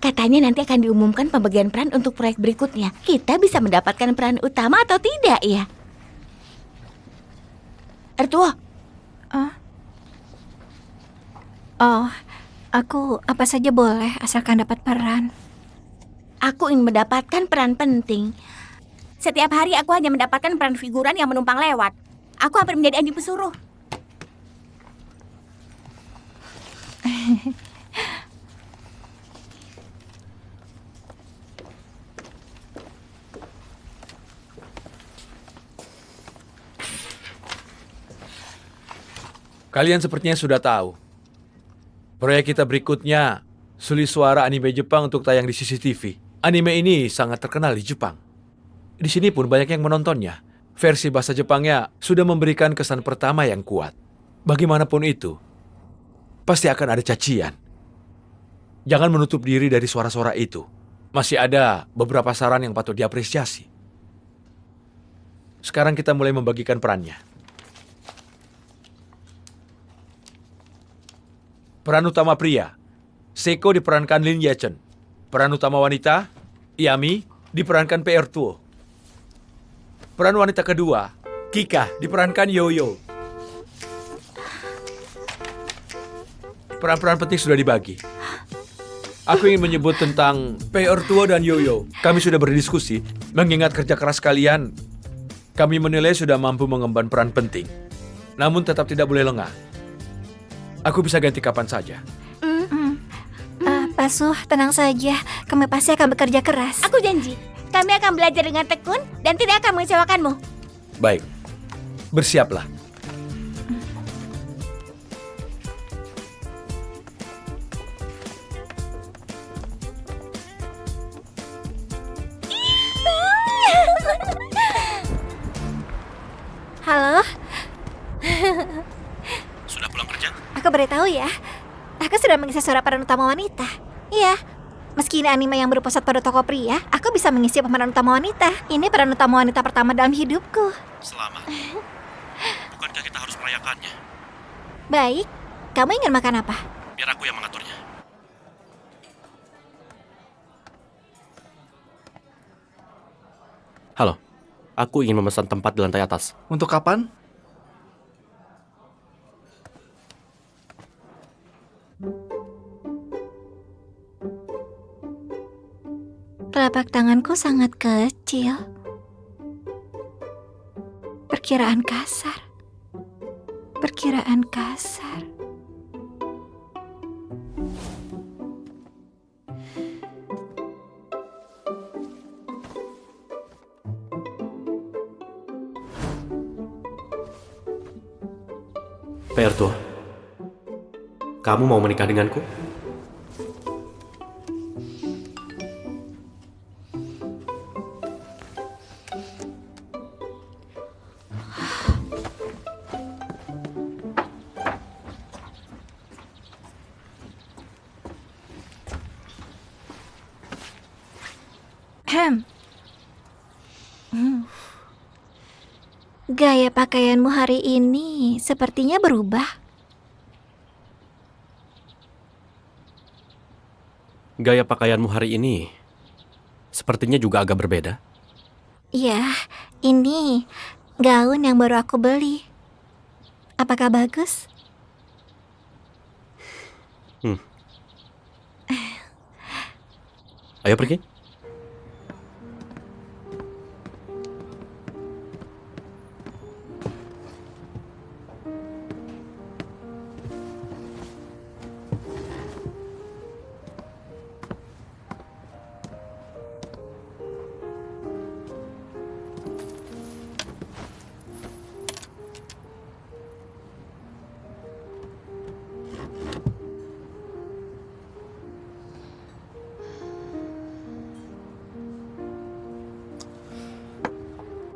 Katanya nanti akan diumumkan pembagian peran untuk proyek berikutnya. Kita bisa mendapatkan peran utama atau tidak ya? Ertuo, Oh, aku apa saja boleh asalkan dapat peran. aku ingin mendapatkan peran penting. Setiap hari aku hanya mendapatkan peran figuran yang menumpang lewat. Aku hampir menjadi anjing pesuruh. Kalian sepertinya sudah tahu. Proyek kita berikutnya, suli suara anime Jepang untuk tayang di CCTV. Anime ini sangat terkenal di Jepang. Di sini pun banyak yang menontonnya. Versi bahasa Jepangnya sudah memberikan kesan pertama yang kuat. Bagaimanapun itu, pasti akan ada cacian. Jangan menutup diri dari suara-suara itu. Masih ada beberapa saran yang patut diapresiasi. Sekarang kita mulai membagikan perannya. Peran utama pria, Seiko diperankan Lin Yechen. Peran utama wanita, Yami diperankan PR Tuo. Peran wanita kedua, Kika diperankan Yoyo. Peran-peran penting sudah dibagi. Aku ingin menyebut tentang PR Tuo dan Yoyo. Kami sudah berdiskusi, mengingat kerja keras kalian. Kami menilai sudah mampu mengemban peran penting. Namun tetap tidak boleh lengah. Aku bisa ganti kapan saja. Pasuh, tenang saja. Kami pasti akan bekerja keras. Aku janji, kami akan belajar dengan tekun dan tidak akan mengecewakanmu. Baik, bersiaplah. Halo, Sudah pulang kerja? aku beritahu ya. Aku sudah mengisi suara peran utama wanita. Iya, meski ini anime yang berpusat pada tokoh pria, aku bisa mengisi pemeran utama wanita. Ini peran utama wanita pertama dalam hidupku. Selamat. Bukankah kita harus merayakannya? Baik, kamu ingin makan apa? Biar aku yang mengaturnya. Halo, aku ingin memesan tempat di lantai atas. Untuk kapan? Telapak tanganku sangat kecil. Perkiraan kasar. Perkiraan kasar. PR Tuo, kamu mau menikah denganku? Gaya pakaianmu hari ini sepertinya berubah. Gaya pakaianmu hari ini sepertinya juga agak berbeda. Iya, ini gaun yang baru aku beli. Apakah bagus? Ayo pergi.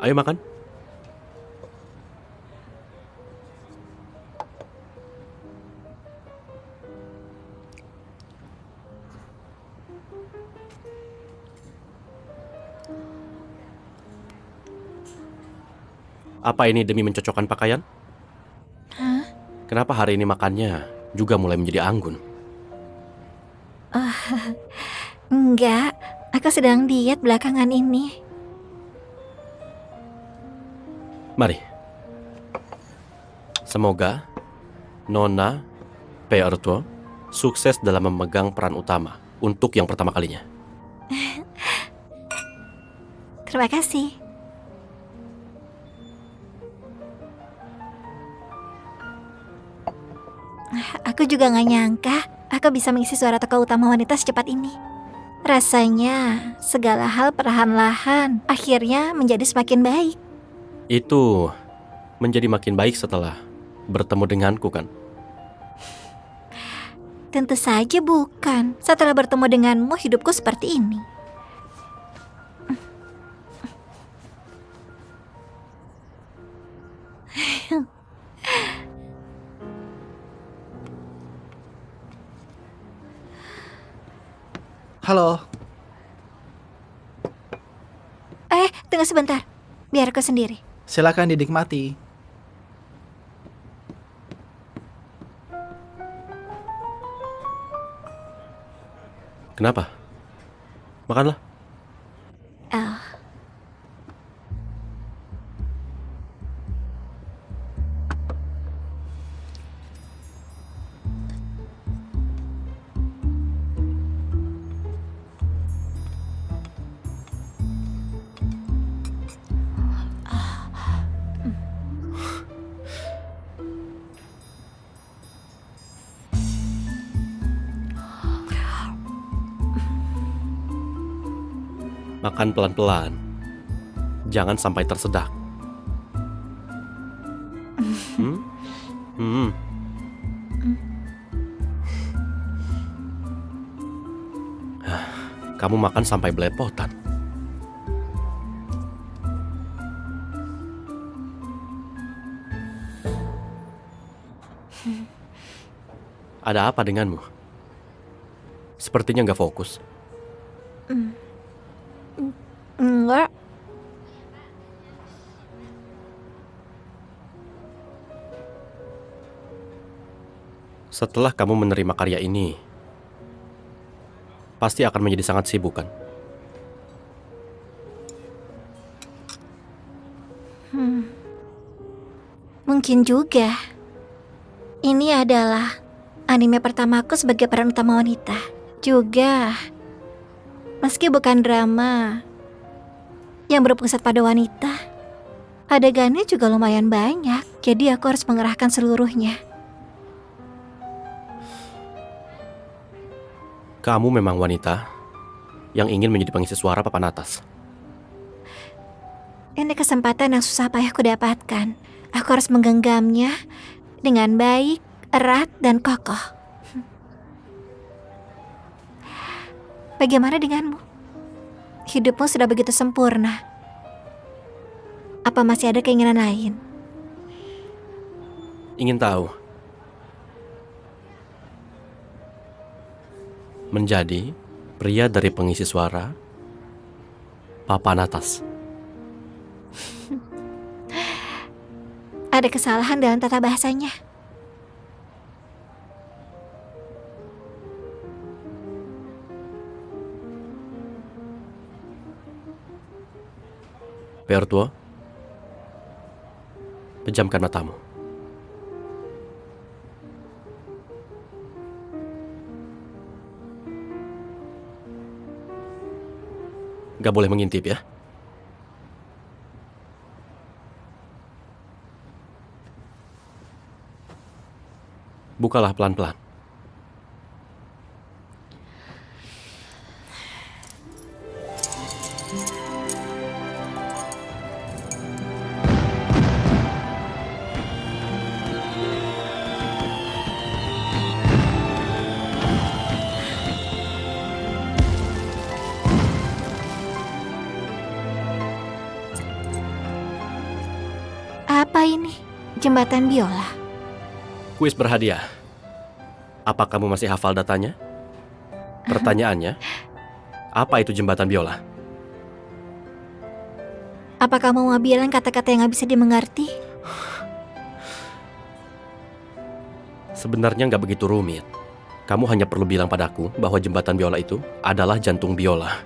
Ayo makan. Apa ini demi mencocokkan pakaian? Hah? Kenapa hari ini makannya juga mulai menjadi anggun? Enggak, aku sedang diet belakangan ini. Mari. Semoga Nona Pearto sukses dalam memegang peran utama untuk yang pertama kalinya. Terima kasih. Aku juga gak nyangka aku bisa mengisi suara tokoh utama wanita secepat ini. Rasanya segala hal perlahan-lahan akhirnya menjadi semakin baik. Itu menjadi makin baik setelah bertemu denganku kan? Tentu saja bukan. Setelah bertemu denganmu, hidupku seperti ini. Halo, Tunggu sebentar. Biar aku sendiri. silakan dinikmati. Kenapa? Makanlah. Oh, Makan pelan-pelan. Jangan sampai tersedak. Hmm? Hmm. Kamu makan sampai belepotan. Ada apa denganmu? Sepertinya nggak fokus. enggak. Setelah kamu menerima karya ini, pasti akan menjadi sangat sibuk kan? Mungkin juga. Ini adalah anime pertamaku sebagai peran utama wanita. Juga, meski bukan drama yang berpusat pada wanita, adegannya juga lumayan banyak. Jadi aku harus mengerahkan seluruhnya. Kamu memang wanita yang ingin menjadi pengisi suara papan atas. Ini kesempatan yang susah payah aku dapatkan. Aku harus menggenggamnya dengan baik, erat, dan kokoh. Bagaimana denganmu? Hidupmu sudah begitu sempurna. Apa masih ada keinginan lain? Ingin tahu? Menjadi pria dari pengisi suara papan atas. Ada kesalahan dalam tata bahasanya. Pertua, pejamkan matamu. Gak boleh mengintip ya. Bukalah pelan-pelan. Apa ini? Jembatan biola. Kuis berhadiah. Apa kamu masih hafal datanya? Pertanyaannya, apa itu jembatan biola? Apa kamu mau bilang kata-kata yang gak bisa dimengerti? Sebenarnya nggak begitu rumit. Kamu hanya perlu bilang padaku bahwa jembatan biola itu adalah jantung biola.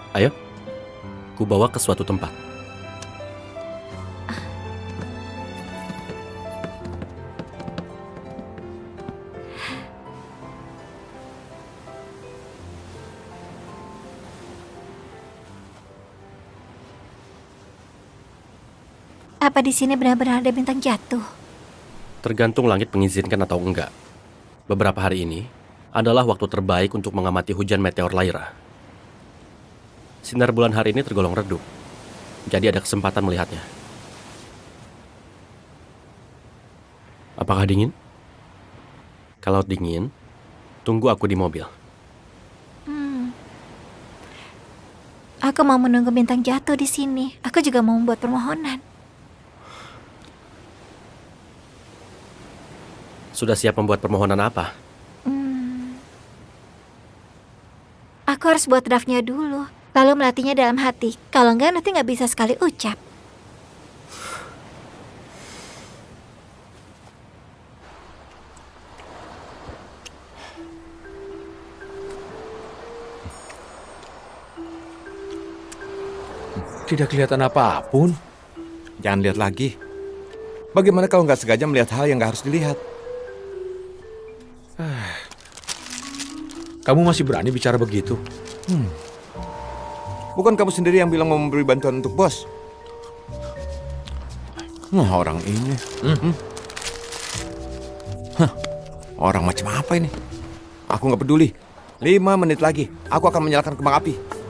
Ayo, ku bawa ke suatu tempat. Apa di sini benar-benar ada bintang jatuh? Tergantung langit mengizinkan atau enggak. Beberapa hari ini adalah waktu terbaik untuk mengamati hujan meteor Lyra. Sinar bulan hari ini tergolong redup, jadi ada kesempatan melihatnya. Apakah dingin? Kalau dingin, tunggu aku di mobil. Aku mau menunggu bintang jatuh di sini. Aku juga mau membuat permohonan. Sudah siap membuat permohonan apa? Aku harus buat draftnya dulu, lalu melatihnya dalam hati. Kalau enggak, nanti nggak bisa sekali ucap. Tidak kelihatan apapun. Jangan lihat lagi. Bagaimana kalau nggak sengaja melihat hal yang nggak harus dilihat? Kamu masih berani bicara begitu? Bukan kamu sendiri yang bilang mau memberi bantuan untuk bos? Nah, orang ini. Hah, orang macam apa ini? Aku nggak peduli. 5 menit lagi, aku akan menyalakan kembang api.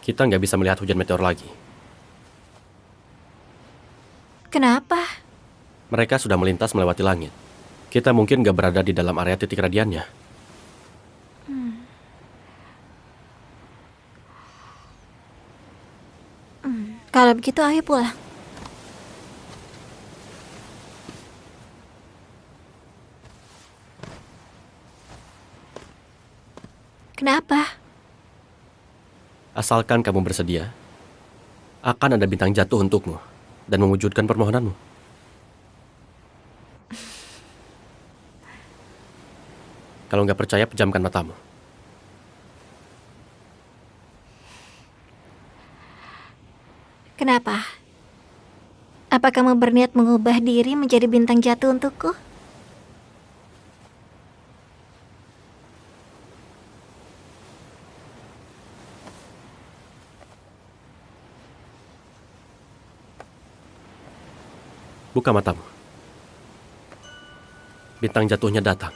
Kita nggak bisa melihat hujan meteor lagi. Kenapa? Mereka sudah melintas melewati langit. Kita mungkin nggak berada di dalam area titik radiannya. Kalau begitu, ayo pulang. Kenapa? Asalkan kamu bersedia, akan ada bintang jatuh untukmu dan mewujudkan permohonanmu. Kalau nggak percaya, pejamkan matamu. Kenapa? Apa kamu berniat mengubah diri menjadi bintang jatuh untukku? Buka matamu. Bintang jatuhnya datang.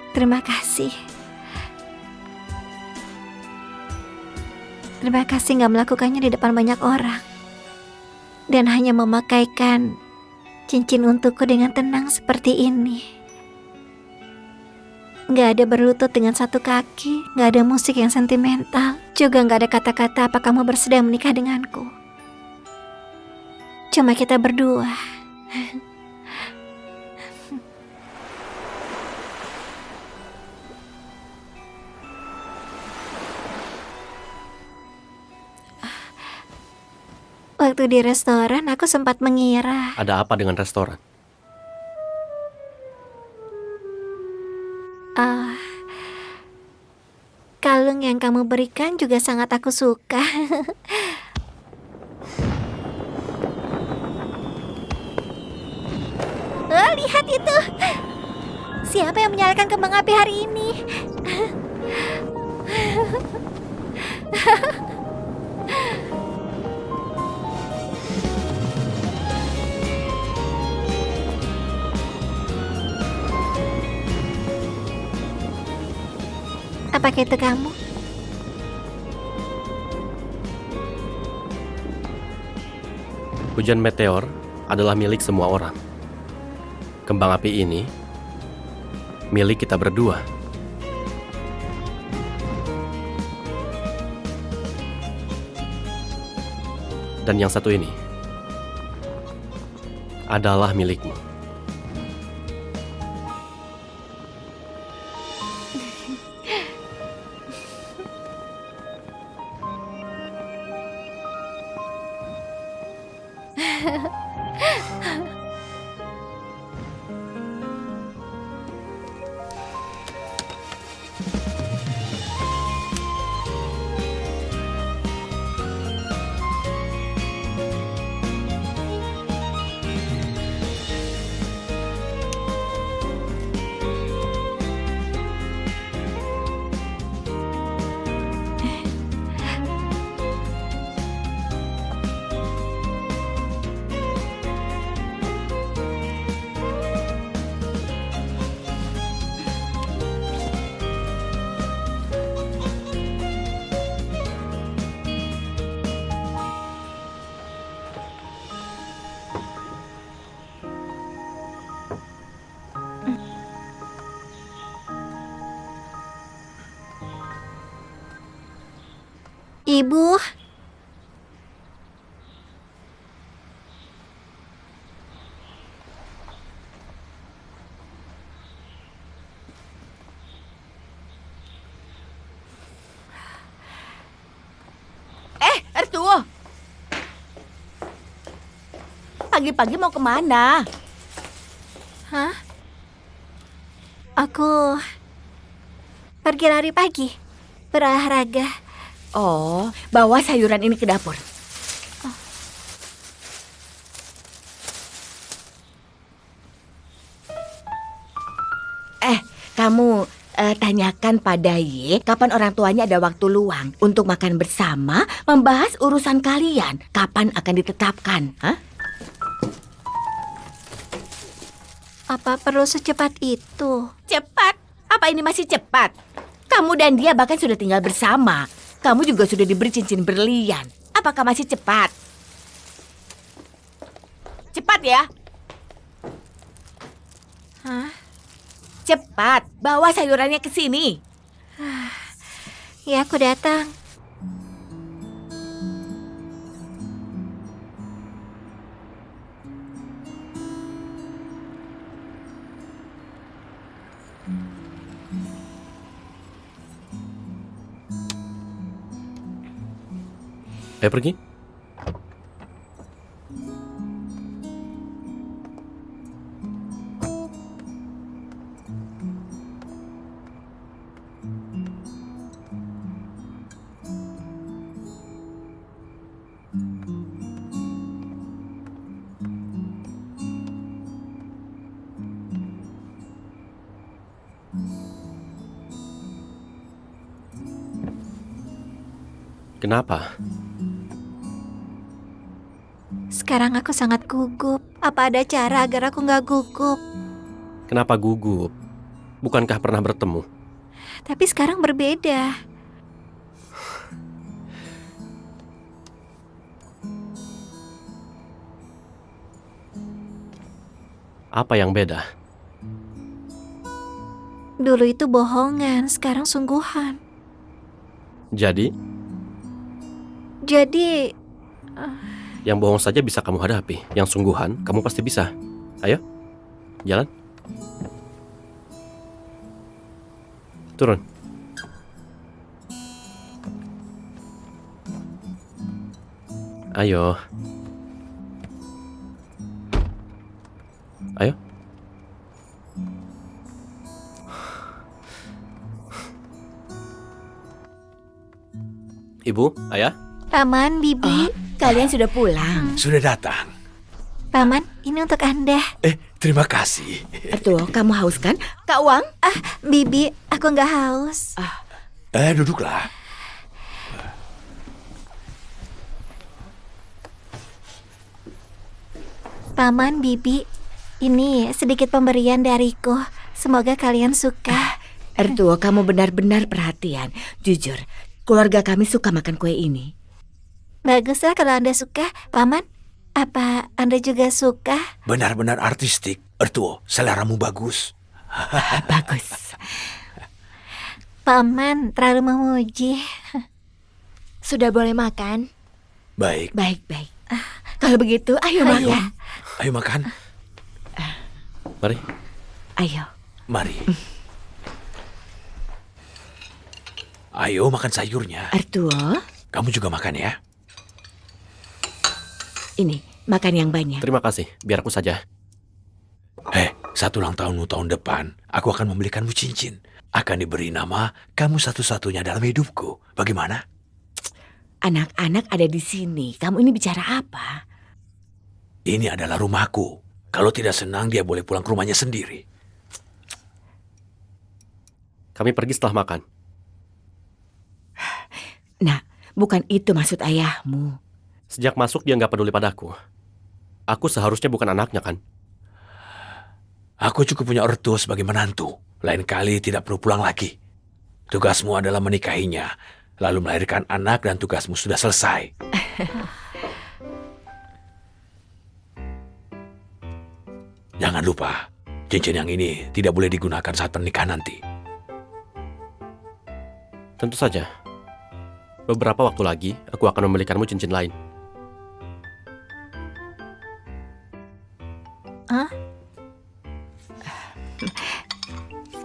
Terima kasih. Terima kasih gak melakukannya di depan banyak orang. Dan hanya memakaikan cincin untukku dengan tenang seperti ini. Gak ada berlutut dengan satu kaki, gak ada musik yang sentimental, juga gak ada kata-kata apa kamu bersedia menikah denganku. Cuma kita berdua. Waktu di restoran, aku sempat mengira Ada apa dengan restoran? kalung yang kamu berikan juga sangat aku suka. Oh, lihat itu. Siapa yang menyalakan kembang api hari ini? Apakah itu kamu? Hujan meteor adalah milik semua orang. Kembang api ini milik kita berdua. Dan yang satu ini adalah milikmu. Ibu, Ertuo. Pagi-pagi mau kemana? hah? Aku pergi lari pagi, berolahraga. Oh, bawa sayuran ini ke dapur. Kamu tanyakan pada Ye kapan orang tuanya ada waktu luang untuk makan bersama, membahas urusan kalian. Kapan akan ditetapkan? Hah? Apa perlu secepat itu? Cepat? Apa ini masih cepat? Kamu dan dia bahkan sudah tinggal bersama. Kamu juga sudah diberi cincin berlian. Apakah masih cepat? Cepat ya. Hah? Cepat, bawa sayurannya ke sini. Ya, aku datang. Ayo pergi. Kenapa? Sekarang aku sangat gugup. Apa ada cara agar aku nggak gugup? Kenapa gugup? Bukankah pernah bertemu? Tapi sekarang berbeda. Apa yang beda? Dulu itu bohongan, sekarang sungguhan. Jadi, Jadi, yang bohong saja bisa kamu hadapi. Yang sungguhan, kamu pasti bisa. Ayo, jalan. Turun. Ayo. Ayo. Ibu, ayah, Paman, Bibi. Kalian sudah pulang. Sudah datang. Paman, ini untuk Anda. Terima kasih. Ertuo, kamu haus kan? Kak Wang? Bibi, aku nggak haus. Duduklah. Paman, Bibi, ini sedikit pemberian dariku. Semoga kalian suka. Ertuo, kamu benar-benar perhatian. Jujur, keluarga kami suka makan kue ini. Baguslah kalau Anda suka. Paman, apa Anda juga suka? Benar-benar artistik. Ertuo, seleramu bagus. Bagus. Paman terlalu memuji. Sudah boleh makan? Baik, Baik. Kalau begitu, ayo makan. ayo makan. mari. Ayo. Mari. Ayo makan sayurnya. Ertuo, Kamu juga makan ya. ini, makan yang banyak. Terima kasih, biar aku saja. Satu ulang tahunmu tahun depan, aku akan membelikanmu cincin. Akan diberi nama kamu satu-satunya dalam hidupku. Bagaimana? Anak-anak ada di sini. Kamu ini bicara apa? Ini adalah rumahku. Kalau tidak senang, dia boleh pulang ke rumahnya sendiri. Kami pergi setelah makan. Nah, bukan itu maksud ayahmu. Sejak masuk dia nggak peduli padaku. Aku seharusnya bukan anaknya kan? Aku cukup punya ortu sebagai menantu. Lain kali tidak perlu pulang lagi. Tugasmu adalah menikahinya, lalu melahirkan anak dan tugasmu sudah selesai. Jangan lupa, cincin yang ini tidak boleh digunakan saat pernikahan nanti. Tentu saja. Beberapa waktu lagi, aku akan membelikanmu cincin lain.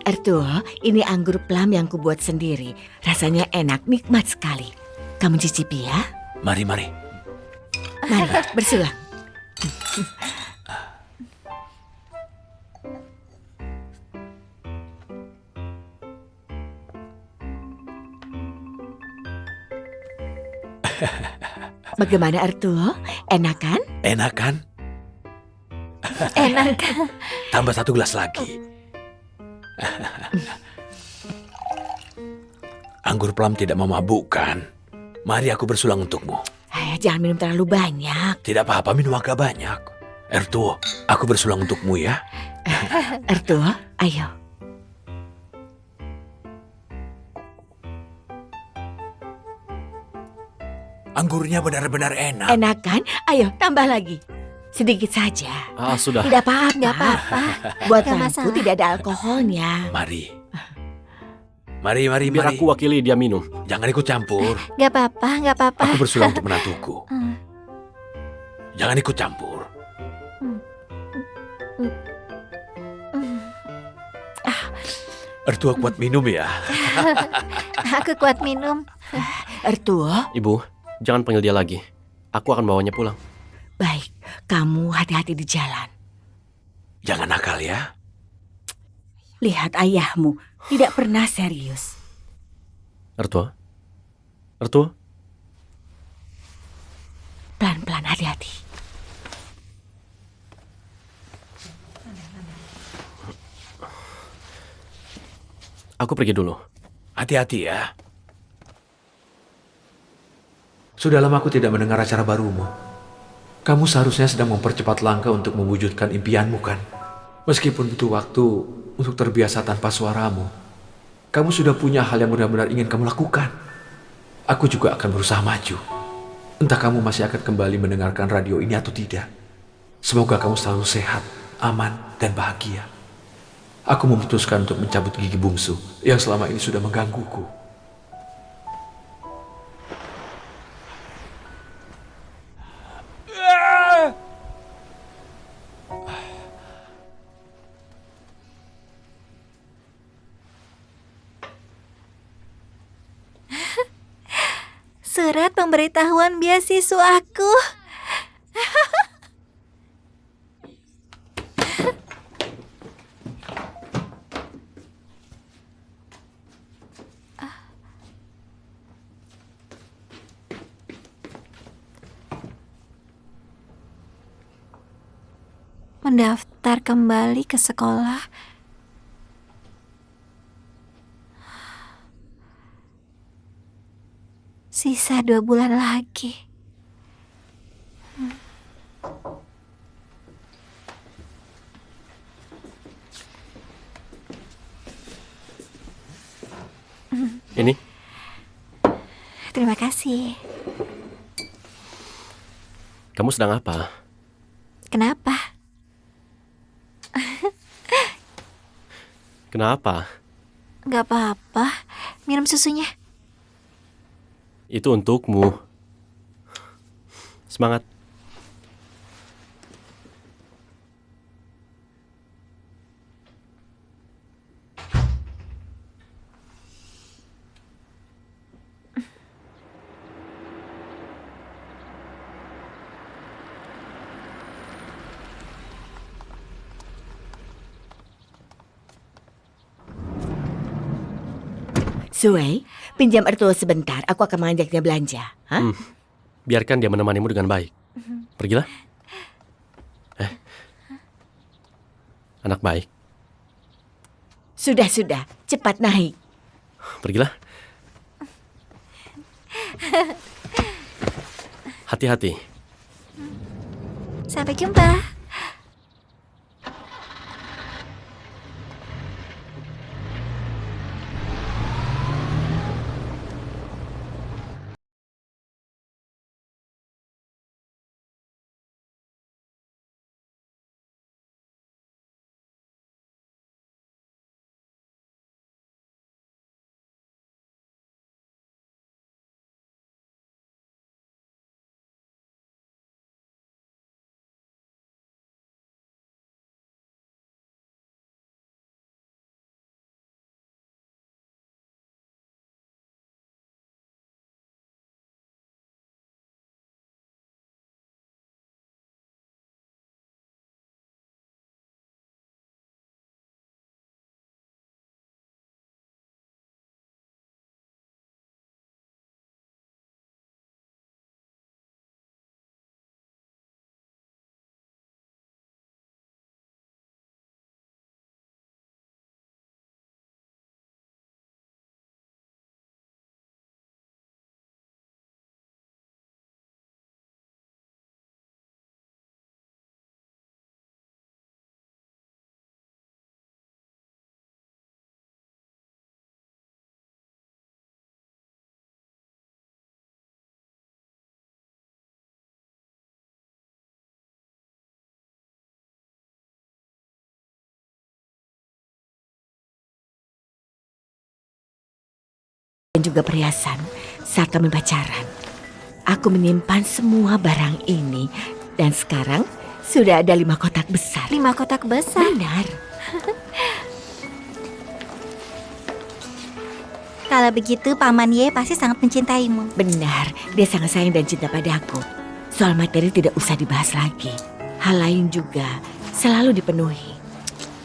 Ertuo, ini anggur plum yang kubuat sendiri. Rasanya enak, nikmat sekali. Kamu cicipi ya? Mari. Mari, bersulang. Bagaimana Ertuo? Enak kan? Enak kan? Enak. Tambah satu gelas lagi. Anggur plum tidak memabukkan. Mari aku bersulang untukmu. Jangan minum terlalu banyak. Tidak apa-apa, minum agak banyak. Ertuo, aku bersulang untukmu ya. Ertuo, ayo. Anggurnya benar-benar enak. Enak kan? Ayo, tambah lagi. Sedikit saja. Sudah. Tidak apa-apa. Nggak apa-apa. Buat Nggak mangku masalah. tidak ada alkoholnya. Mari. Biar aku wakili dia minum. Jangan ikut campur. Nggak apa-apa. Aku bersulang untuk menantuku. Jangan ikut campur. Ertua kuat minum ya. Aku kuat minum. Ertuo, Ibu, jangan panggil dia lagi. Aku akan bawanya pulang. baik. Kamu hati-hati di jalan. Jangan nakal ya. Lihat ayahmu, tidak pernah serius. Ertua? Pelan-pelan, hati-hati. Aku pergi dulu. Hati-hati ya. Sudah lama aku tidak mendengar acara barumu. Kamu seharusnya sedang mempercepat langkah untuk mewujudkan impianmu kan? Meskipun butuh waktu untuk terbiasa tanpa suaramu, kamu sudah punya hal yang benar-benar ingin kamu lakukan. Aku juga akan berusaha maju. Entah kamu masih akan kembali mendengarkan radio ini atau tidak. Semoga kamu selalu sehat, aman, dan bahagia. Aku memutuskan untuk mencabut gigi bungsu yang selama ini sudah menggangguku. Surat pemberitahuan beasiswa aku. Mendaftar kembali ke sekolah. Sisa 2 bulan lagi. Ini, Terima kasih. kamu sedang apa? Kenapa? Kenapa? Gak apa-apa. Minum susunya. Itu untukmu. Semangat. Sue, pinjam Ertuo sebentar. Aku akan mengajaknya belanja. Hah? Biarkan dia menemanimu dengan baik. Pergilah. Anak baik. Sudah, cepat naik. Pergilah. Hati-hati. Sampai jumpa. Dan juga perhiasan saat kami pacaran. Aku menyimpan semua barang ini. Dan sekarang sudah ada 5 kotak besar. 5 kotak besar. Benar. Kalau begitu, Paman Ye pasti sangat mencintaimu. Benar, dia sangat sayang dan cinta padaku. Soal materi tidak usah dibahas lagi. Hal lain juga selalu dipenuhi.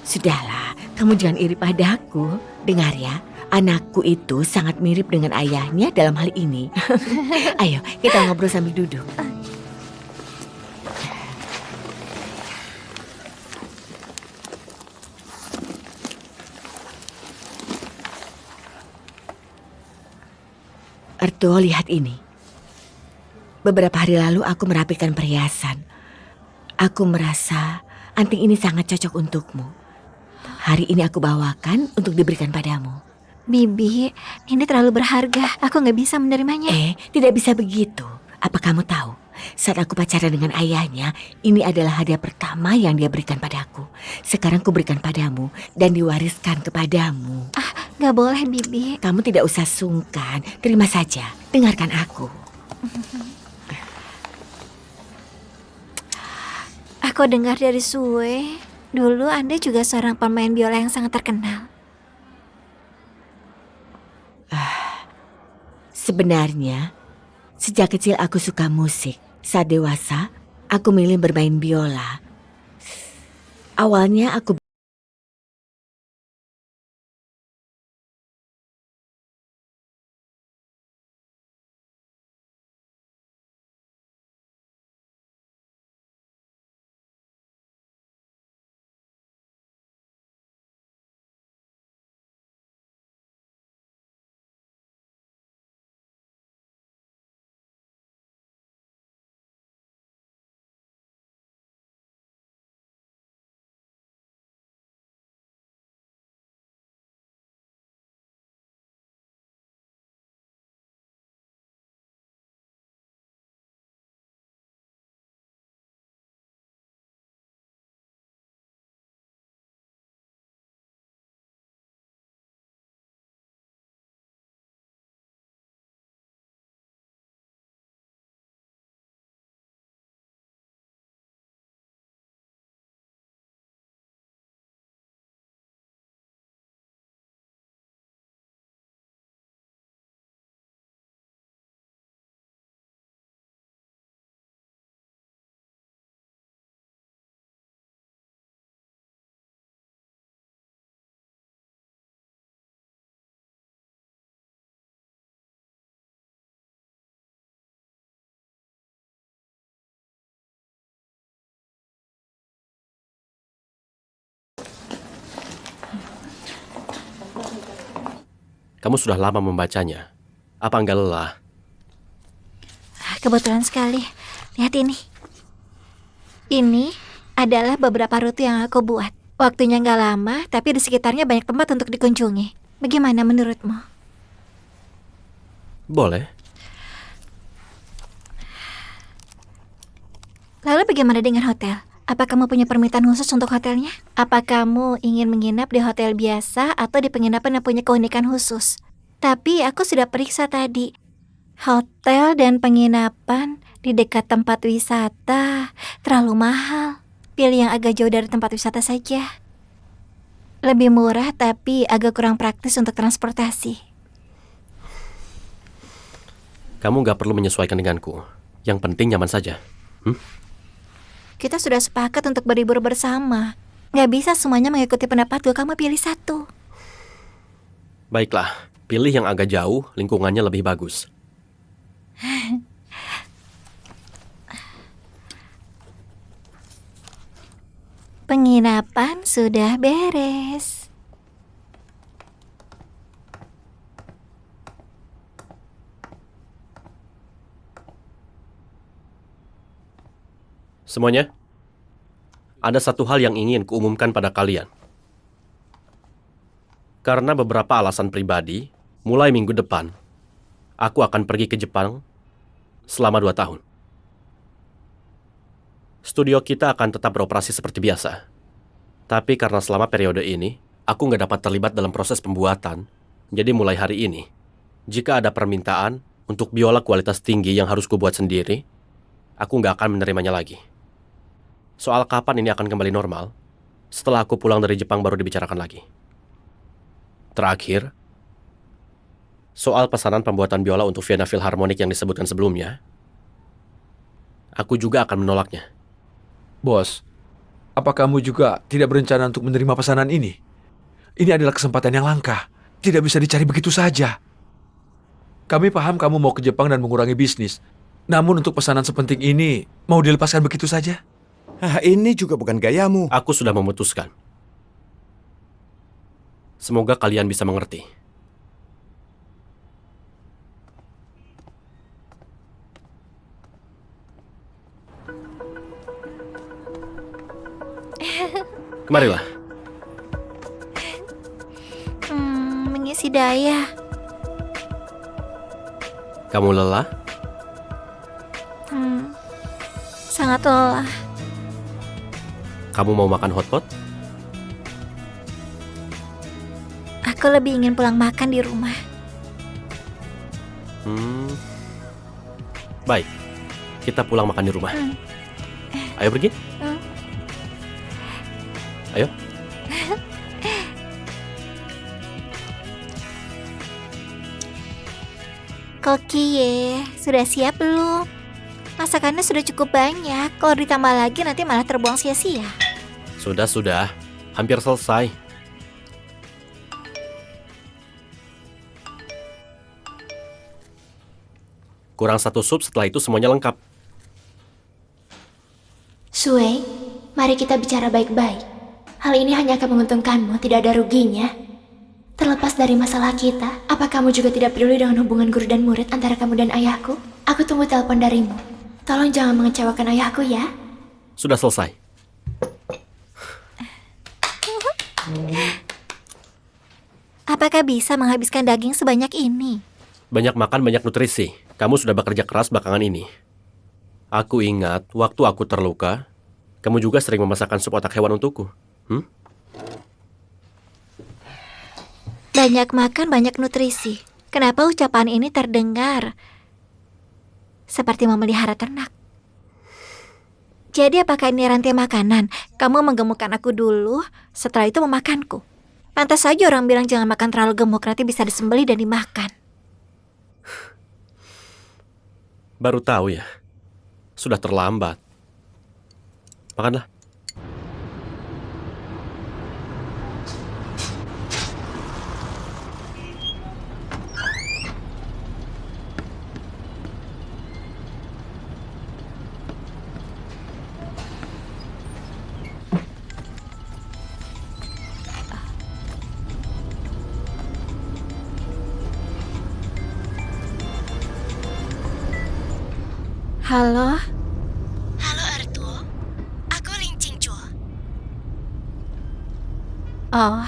Sudahlah, kamu jangan iri padaku. Dengar ya, anakku itu sangat mirip dengan ayahnya dalam hal ini. Ayo, kita ngobrol sambil duduk. Ertuo, lihat ini. Beberapa hari lalu aku merapikan perhiasan. Aku merasa anting ini sangat cocok untukmu. Hari ini aku bawakan untuk diberikan padamu. Bibi, ini terlalu berharga. Aku nggak bisa menerimanya. Tidak bisa begitu. Apa kamu tahu? Saat aku pacaran dengan ayahnya, ini adalah hadiah pertama yang dia berikan padaku. Sekarang ku berikan padamu dan diwariskan kepadamu. Gak boleh, Bibi. Kamu tidak usah sungkan, terima saja. Dengarkan aku. Aku dengar dari Sue, dulu Anda juga seorang pemain biola yang sangat terkenal. Sebenarnya, sejak kecil aku suka musik. Saat dewasa, aku milih bermain biola. Awalnya aku Kamu sudah lama membacanya. Apa enggak lelah? Kebetulan sekali. Lihat ini. Ini adalah beberapa rute yang aku buat. Waktunya nggak lama, tapi di sekitarnya banyak tempat untuk dikunjungi. Bagaimana menurutmu? Boleh. Lalu bagaimana dengan hotel? Apa kamu punya permintaan khusus untuk hotelnya? Apa kamu ingin menginap di hotel biasa atau di penginapan yang punya keunikan khusus? Tapi aku sudah periksa tadi. Hotel dan penginapan di dekat tempat wisata terlalu mahal. Pilih yang agak jauh dari tempat wisata saja. Lebih murah tapi agak kurang praktis untuk transportasi. Kamu nggak perlu menyesuaikan denganku. Yang penting nyaman saja. Kita sudah sepakat untuk berlibur bersama. Nggak bisa semuanya mengikuti pendapatku, kamu pilih satu. Baiklah, pilih yang agak jauh, lingkungannya lebih bagus. Penginapan sudah beres. Semuanya, ada satu hal yang ingin kuumumkan pada kalian. Karena beberapa alasan pribadi, mulai minggu depan, aku akan pergi ke Jepang selama 2 tahun. Studio kita akan tetap beroperasi seperti biasa. Tapi karena selama periode ini, aku nggak dapat terlibat dalam proses pembuatan. Jadi mulai hari ini, jika ada permintaan untuk biola kualitas tinggi yang harus kubuat sendiri, aku nggak akan menerimanya lagi. Soal kapan ini akan kembali normal, setelah aku pulang dari Jepang baru dibicarakan lagi. Terakhir, soal pesanan pembuatan biola untuk Vienna Philharmonic yang disebutkan sebelumnya, aku juga akan menolaknya. Bos, apa kamu juga tidak berencana untuk menerima pesanan ini? Ini adalah kesempatan yang langka. Tidak bisa dicari begitu saja. Kami paham kamu mau ke Jepang dan mengurangi bisnis. Namun untuk pesanan sepenting ini, mau dilepaskan begitu saja? Ini juga bukan gayamu. Aku sudah memutuskan. Semoga kalian bisa mengerti. Kemarilah. Mengisi daya. Kamu lelah? sangat lelah. Kamu mau makan hotpot? Aku lebih ingin pulang makan di rumah. Baik, kita pulang makan di rumah. Ayo pergi. Ayo. Kokie, sudah siap belum? Masakannya sudah cukup banyak. Kalau ditambah lagi nanti malah terbuang sia-sia. Sudah. Hampir selesai. Kurang 1 sup, setelah itu semuanya lengkap. Sue, mari kita bicara baik-baik. Hal ini hanya akan menguntungkanmu, tidak ada ruginya. Terlepas dari masalah kita, apa kamu juga tidak peduli dengan hubungan guru dan murid antara kamu dan ayahku? Aku tunggu telepon darimu. Tolong jangan mengecewakan ayahku ya. Sudah selesai. Apakah bisa menghabiskan daging sebanyak ini? Banyak makan, banyak nutrisi. Kamu sudah bekerja keras belakangan ini. Aku ingat, waktu aku terluka, kamu juga sering memasakkan sup otak hewan untukku. Banyak makan, banyak nutrisi. Kenapa ucapan ini terdengar seperti memelihara ternak? Jadi apakah ini rantai makanan? Kamu menggemukkan aku dulu, setelah itu memakanku. Pantas saja orang bilang jangan makan terlalu gemuk, nanti bisa disembelih dan dimakan. Baru tahu ya, sudah terlambat. Makanlah. Halo? Halo Arthur, aku Ling Qingzhuo. Oh,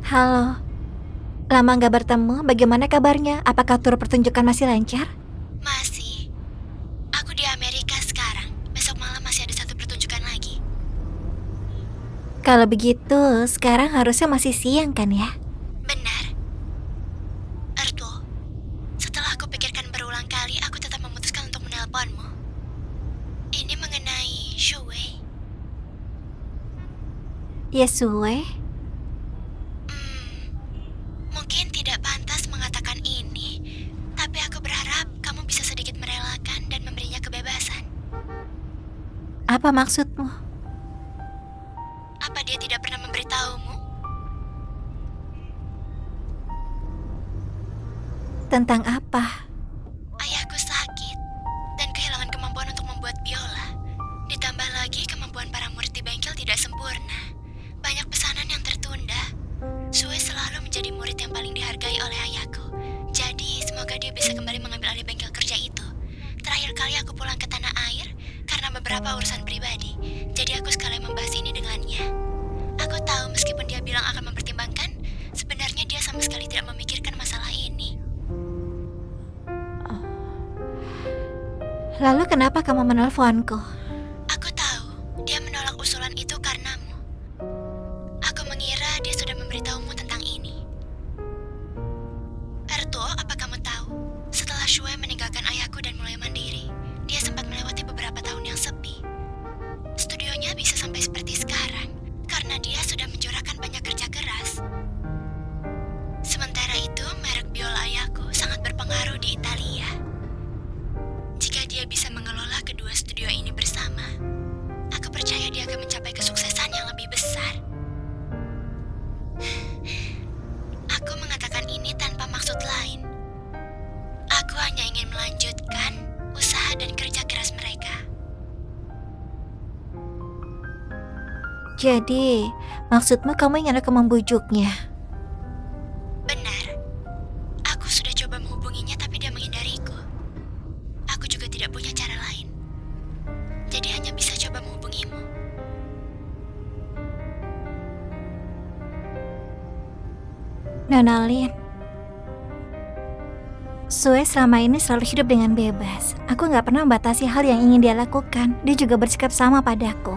halo. Lama nggak bertemu, bagaimana kabarnya? Apakah tur pertunjukan masih lancar? Masih. Aku di Amerika sekarang. Besok malam masih ada satu pertunjukan lagi. Kalau begitu, sekarang harusnya masih siang kan ya? Benar. Arthur, setelah aku pikirkan berulang kali, aku tetap memutuskan untuk menelponmu. Ini mengenai Shuwei. Yesue? Mungkin tidak pantas mengatakan ini, tapi aku berharap kamu bisa sedikit merelakan dan memberinya kebebasan. Apa maksudmu? Apa dia tidak pernah memberitahumu? Tentang apa? Ayahku sakit dan kehilangan kemampuan untuk membuat biola. Ditambah lagi kemampuan para murid di bengkel tidak sempurna. Banyak pesanan yang tertunda. Sue selalu menjadi murid yang paling dihargai oleh ayahku. Jadi semoga dia bisa kembali mengambil alih bengkel kerja itu. Terakhir kali aku pulang ke tanah air karena beberapa urusan pribadi. Jadi aku sekalian membahas ini dengannya. Aku tahu meskipun dia bilang akan mempertimbangkan, sebenarnya dia sama sekali tidak memikirkan masalah ini. Lalu kenapa kamu menelponku? Aku tahu dia menolak usulan itu karenamu. Aku mengira dia sudah memberitahumu tentang ini. Erto, apa kamu tahu? Setelah Shue meninggalkan ayahku dan mulai mandiri, dia sempat melewati beberapa tahun yang sepi. Studionya bisa sampai seperti sekarang karena dia sudah mencurahkan banyak kerja keras. Sementara itu, merek biola ayahku sangat berpengaruh di Italia. Jika dia bisa mengelola kedua studio ini bersama, aku percaya dia akan mencapai kesuksesan yang lebih besar. Aku mengatakan ini tanpa maksud lain. Aku hanya ingin melanjutkan usaha dan kerja keras mereka. Jadi, maksudmu kamu ingin aku membujuknya? Benar. Aku sudah coba menghubunginya tapi dia menghindariku. Aku juga tidak punya cara lain. Jadi hanya bisa coba menghubungimu. Nona Lin, Sue selama ini selalu hidup dengan bebas. Aku nggak pernah membatasi hal yang ingin dia lakukan. Dia juga bersikap sama padaku.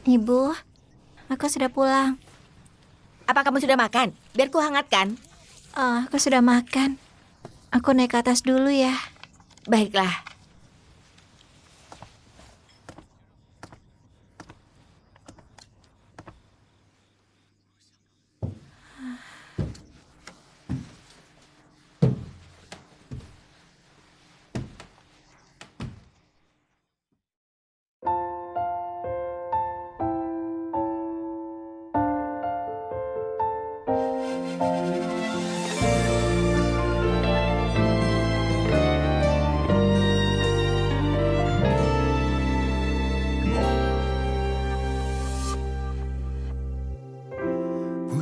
Ibu, aku sudah pulang. Apa kamu sudah makan? Biar ku hangatkan. Oh, aku sudah makan. Aku naik ke atas dulu ya. Baiklah.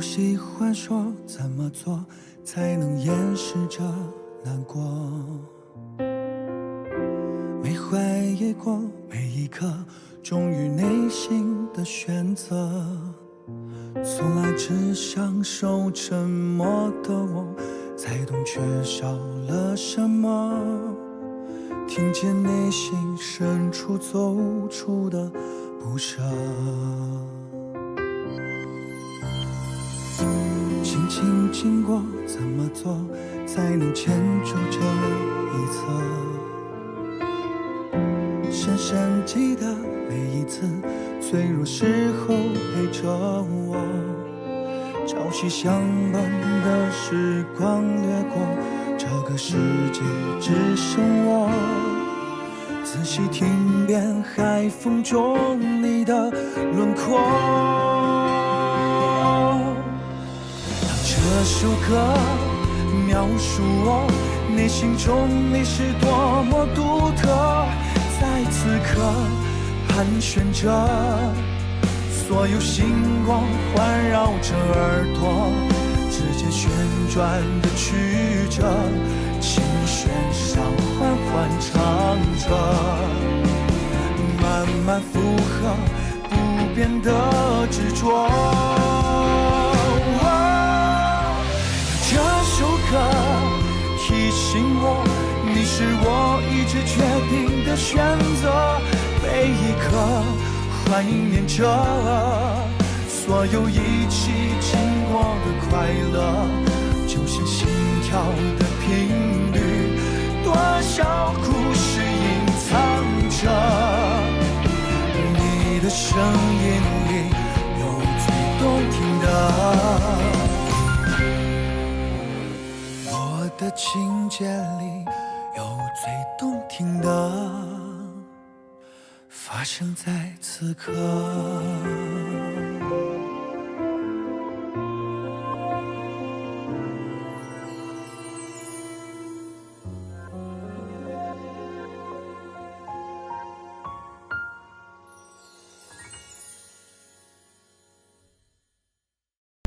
不喜欢说怎么做才能掩饰着难过，没怀疑过每一刻忠于内心的选择，从来只享受沉默的我，才懂缺少了什么，听见内心深处走出的不舍。轻轻经过，怎么做才能牵住这一侧？深深记得每一次脆弱时候陪着我，朝夕相伴的时光掠过，这个世界只剩我。仔细听遍海风中你的轮廓。这首歌描述我内心中你是多么独特，在此刻盘旋着，所有星光环绕着耳朵，指尖旋转的曲折，琴弦上缓缓唱着，慢慢附和不变的执着。这首歌提醒我，你是我一直决定的选择，每一刻怀念着所有一起经过的快乐，就像心跳的频率，多少故事隐藏着，你的声音里有最动听的，我的情节里有最动听的，发生在此刻。